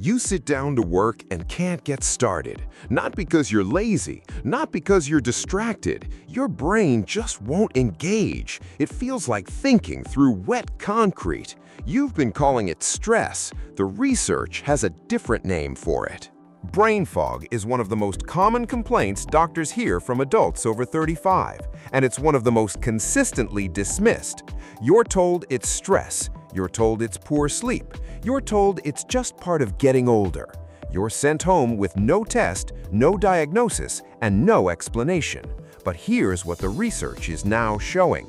You sit down to work and can't get started. Not because you're lazy, not because you're distracted. Your brain just won't engage. It feels like thinking through wet concrete. You've been calling it stress. The research has a different name for it. Brain fog is one of the most common complaints doctors hear from adults over 35, and it's one of the most consistently dismissed. You're told it's stress. You're told it's poor sleep. You're told it's just part of getting older. You're sent home with no test, no diagnosis, and no explanation. But here's what the research is now showing.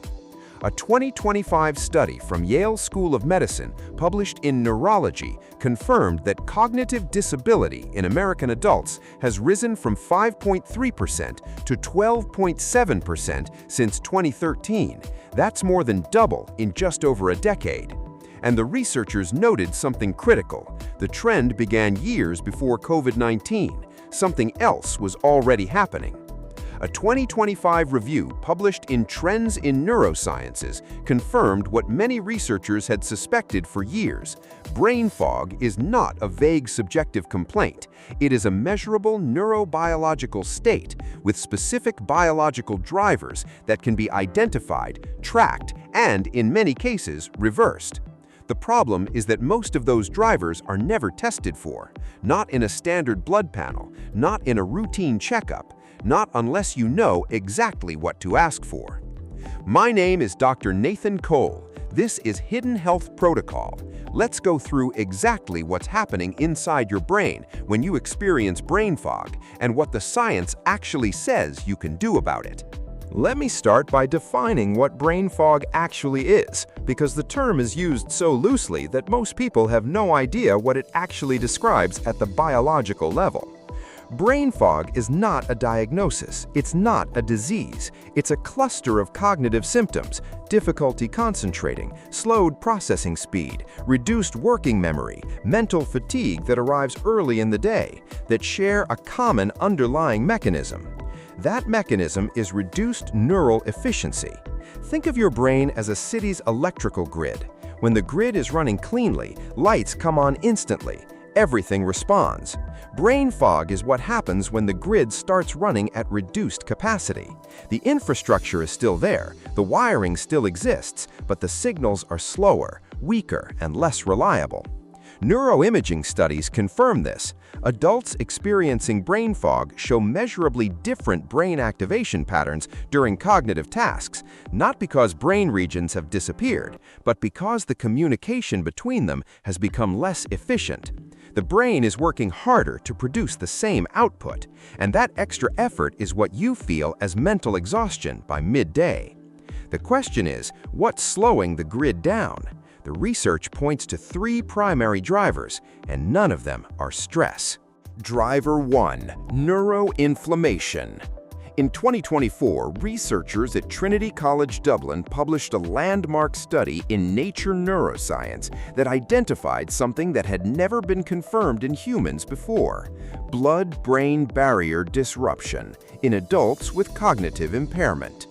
A 2025 study from Yale School of Medicine published in Neurology confirmed that cognitive disability in American adults has risen from 5.3% to 12.7% since 2013. That's more than double in just over a decade. And the researchers noted something critical. The trend began years before COVID-19. Something else was already happening. A 2025 review published in Trends in Neurosciences confirmed what many researchers had suspected for years. Brain fog is not a vague subjective complaint. It is a measurable neurobiological state with specific biological drivers that can be identified, tracked, and, in many cases, reversed. The problem is that most of those drivers are never tested for, not in a standard blood panel, not in a routine checkup, not unless you know exactly what to ask for. My name is Dr. Nathan Cole. This is Hidden Health Protocol. Let's go through exactly what's happening inside your brain when you experience brain fog and what the science actually says you can do about it. Let me start by defining what brain fog actually is, because the term is used so loosely that most people have no idea what it actually describes at the biological level. Brain fog is not a diagnosis, it's not a disease, it's a cluster of cognitive symptoms, difficulty concentrating, slowed processing speed, reduced working memory, mental fatigue that arrives early in the day, that share a common underlying mechanism. That mechanism is reduced neural efficiency. Think of your brain as a city's electrical grid. When the grid is running cleanly, lights come on instantly. Everything responds. Brain fog is what happens when the grid starts running at reduced capacity. The infrastructure is still there, the wiring still exists, but the signals are slower, weaker, and less reliable. Neuroimaging studies confirm this. Adults experiencing brain fog show measurably different brain activation patterns during cognitive tasks, not because brain regions have disappeared, but because the communication between them has become less efficient. The brain is working harder to produce the same output, and that extra effort is what you feel as mental exhaustion by midday. The question is, what's slowing the grid down? The research points to three primary drivers, and none of them are stress. Driver 1. Neuroinflammation. In 2024, researchers at Trinity College Dublin published a landmark study in Nature Neuroscience that identified something that had never been confirmed in humans before: blood-brain barrier disruption in adults with cognitive impairment.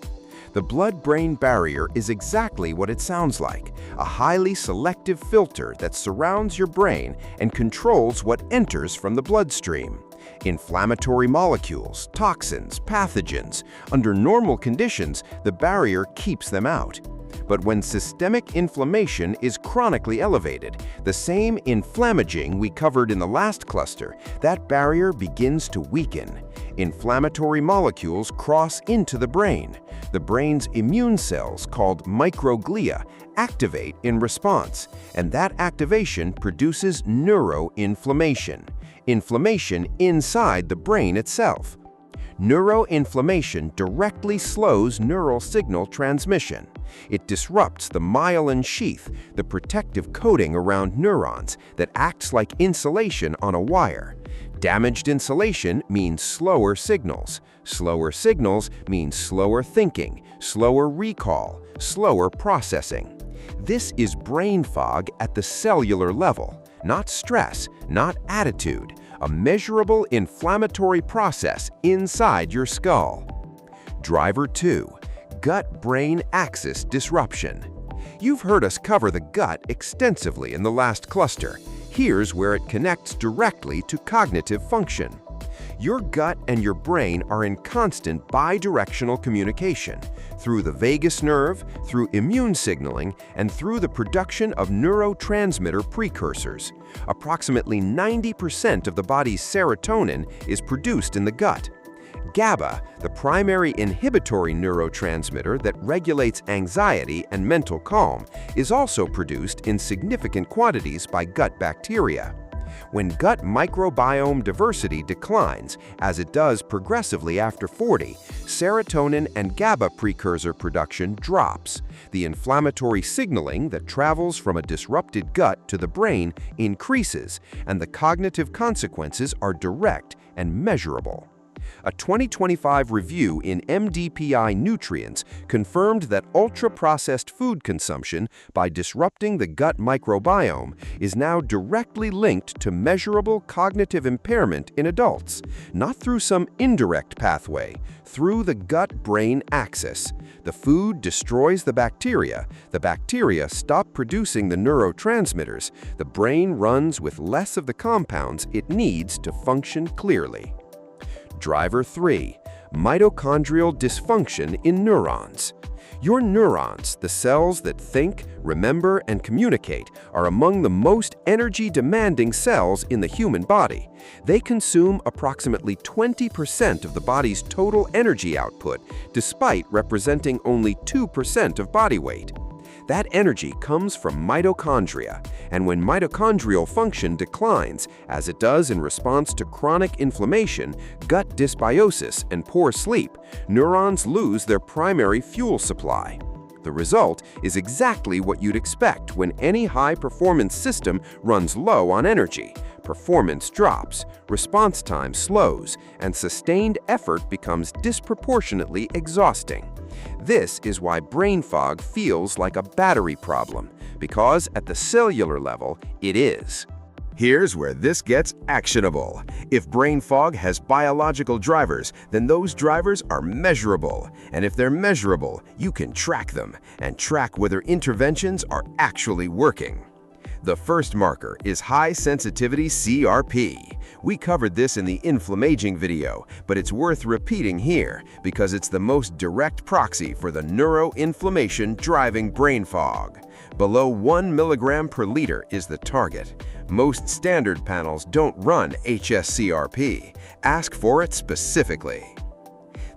The blood-brain barrier is exactly what it sounds like, a highly selective filter that surrounds your brain and controls what enters from the bloodstream. Inflammatory molecules, toxins, pathogens. Under normal conditions, the barrier keeps them out. But when systemic inflammation is chronically elevated, the same inflammaging we covered in the last cluster, that barrier begins to weaken. Inflammatory molecules cross into the brain. The brain's immune cells, called microglia, activate in response, and that activation produces neuroinflammation, inflammation inside the brain itself. Neuroinflammation directly slows neural signal transmission. It disrupts the myelin sheath, the protective coating around neurons that acts like insulation on a wire. Damaged insulation means slower signals. Slower signals mean slower thinking, slower recall, slower processing. This is brain fog at the cellular level, not stress, not attitude, a measurable inflammatory process inside your skull. Driver 2. Gut-brain axis disruption. You've heard us cover the gut extensively in the last cluster. Here's where it connects directly to cognitive function. Your gut and your brain are in constant bidirectional communication through the vagus nerve, through immune signaling, and through the production of neurotransmitter precursors. Approximately 90% of the body's serotonin is produced in the gut. GABA, the primary inhibitory neurotransmitter that regulates anxiety and mental calm, is also produced in significant quantities by gut bacteria. When gut microbiome diversity declines, as it does progressively after 40, serotonin and GABA precursor production drops. The inflammatory signaling that travels from a disrupted gut to the brain increases, and the cognitive consequences are direct and measurable. A 2025 review in MDPI Nutrients confirmed that ultra-processed food consumption, by disrupting the gut microbiome, is now directly linked to measurable cognitive impairment in adults, not through some indirect pathway, through the gut-brain axis. The food destroys the bacteria stop producing the neurotransmitters, the brain runs with less of the compounds it needs to function clearly. Driver 3. Mitochondrial dysfunction in neurons. Your neurons, the cells that think, remember, and communicate, are among the most energy-demanding cells in the human body. They consume approximately 20% of the body's total energy output, despite representing only 2% of body weight. That energy comes from mitochondria, and when mitochondrial function declines, as it does in response to chronic inflammation, gut dysbiosis, and poor sleep, neurons lose their primary fuel supply. The result is exactly what you'd expect when any high-performance system runs low on energy. Performance drops, response time slows, and sustained effort becomes disproportionately exhausting. This is why brain fog feels like a battery problem, because at the cellular level, it is. Here's where this gets actionable. If brain fog has biological drivers, then those drivers are measurable. And if they're measurable, you can track them and track whether interventions are actually working. The first marker is high-sensitivity CRP. We covered this in the inflammaging video, but it's worth repeating here because it's the most direct proxy for the neuroinflammation driving brain fog. Below 1 milligram per liter is the target. Most standard panels don't run hs-CRP. Ask for it specifically.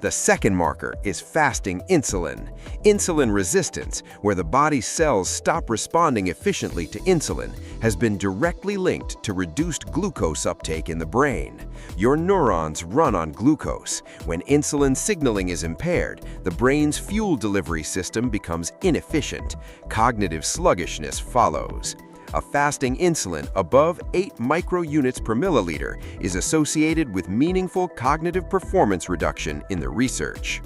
The second marker is fasting insulin. Insulin resistance, where the body's cells stop responding efficiently to insulin, has been directly linked to reduced glucose uptake in the brain. Your neurons run on glucose. When insulin signaling is impaired, the brain's fuel delivery system becomes inefficient. Cognitive sluggishness follows. A fasting insulin above 8 microunits per milliliter is associated with meaningful cognitive performance reduction in the research.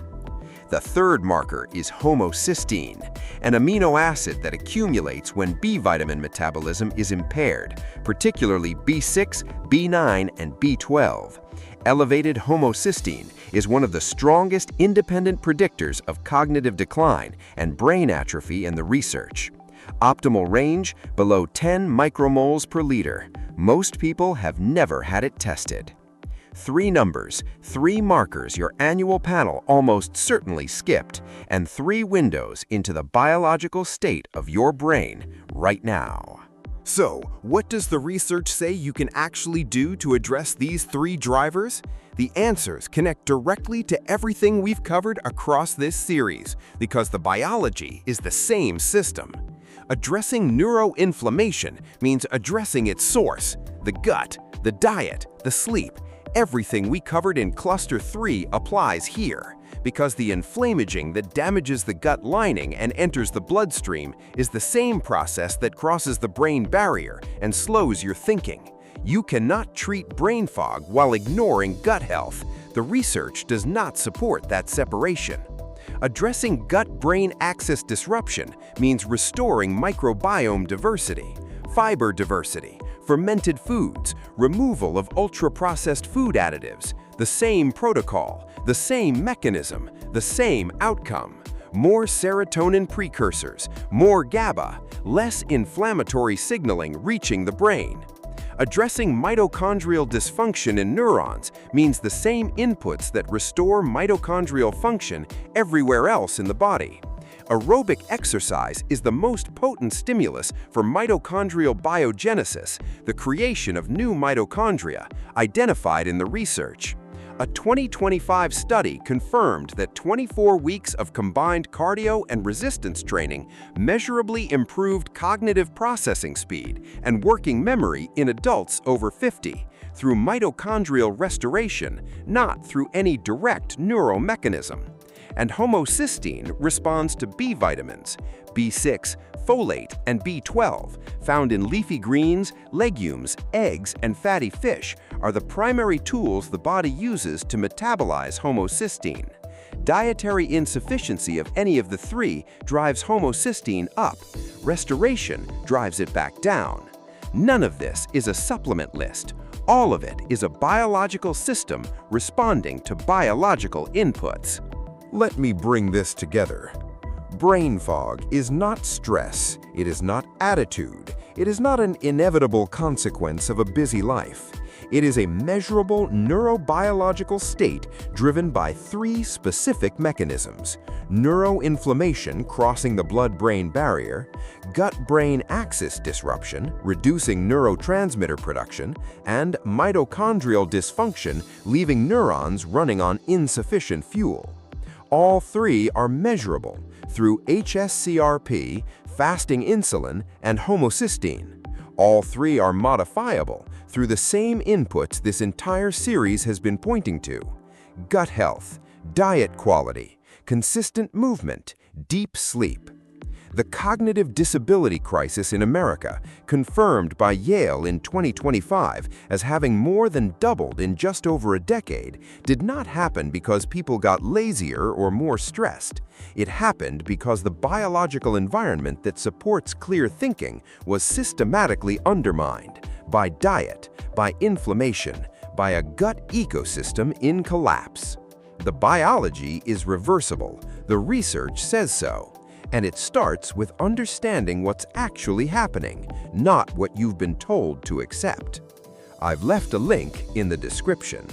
The third marker is homocysteine, an amino acid that accumulates when B vitamin metabolism is impaired, particularly B6, B9, and B12. Elevated homocysteine is one of the strongest independent predictors of cognitive decline and brain atrophy in the research. Optimal range below 10 micromoles per liter. Most people have never had it tested. 3 numbers, 3 markers your annual panel almost certainly skipped, and 3 windows into the biological state of your brain right now. So, what does the research say you can actually do to address these 3 drivers? The answers connect directly to everything we've covered across this series, because the biology is the same system. Addressing neuroinflammation means addressing its source, the gut, the diet, the sleep. Everything we covered in Cluster 3 applies here, because the inflammaging that damages the gut lining and enters the bloodstream is the same process that crosses the brain barrier and slows your thinking. You cannot treat brain fog while ignoring gut health. The research does not support that separation. Addressing gut-brain axis disruption means restoring microbiome diversity, fiber diversity, fermented foods, removal of ultra-processed food additives, the same protocol, the same mechanism, the same outcome. More serotonin precursors, more GABA, less inflammatory signaling reaching the brain. Addressing mitochondrial dysfunction in neurons means the same inputs that restore mitochondrial function everywhere else in the body. Aerobic exercise is the most potent stimulus for mitochondrial biogenesis, the creation of new mitochondria, identified in the research. A 2025 study confirmed that 24 weeks of combined cardio and resistance training measurably improved cognitive processing speed and working memory in adults over 50 through mitochondrial restoration, not through any direct neuromechanism. And homocysteine responds to B vitamins, B6, folate, and B12, found in leafy greens, legumes, eggs, and fatty fish, are the primary tools the body uses to metabolize homocysteine. Dietary insufficiency of any of the three drives homocysteine up. Restoration drives it back down. None of this is a supplement list. All of it is a biological system responding to biological inputs. Let me bring this together. Brain fog is not stress, it is not attitude, it is not an inevitable consequence of a busy life. It is a measurable neurobiological state driven by three specific mechanisms: neuroinflammation crossing the blood-brain barrier, gut-brain axis disruption, reducing neurotransmitter production, and mitochondrial dysfunction, leaving neurons running on insufficient fuel. All three are measurable through hs-CRP, fasting insulin, and homocysteine. All three are modifiable through the same inputs this entire series has been pointing to: gut health, diet quality, consistent movement, deep sleep. The cognitive disability crisis in America, confirmed by Yale in 2025 as having more than doubled in just over a decade, did not happen because people got lazier or more stressed. It happened because the biological environment that supports clear thinking was systematically undermined by diet, by inflammation, by a gut ecosystem in collapse. The biology is reversible. The research says so. And it starts with understanding what's actually happening, not what you've been told to accept. I've left a link in the description.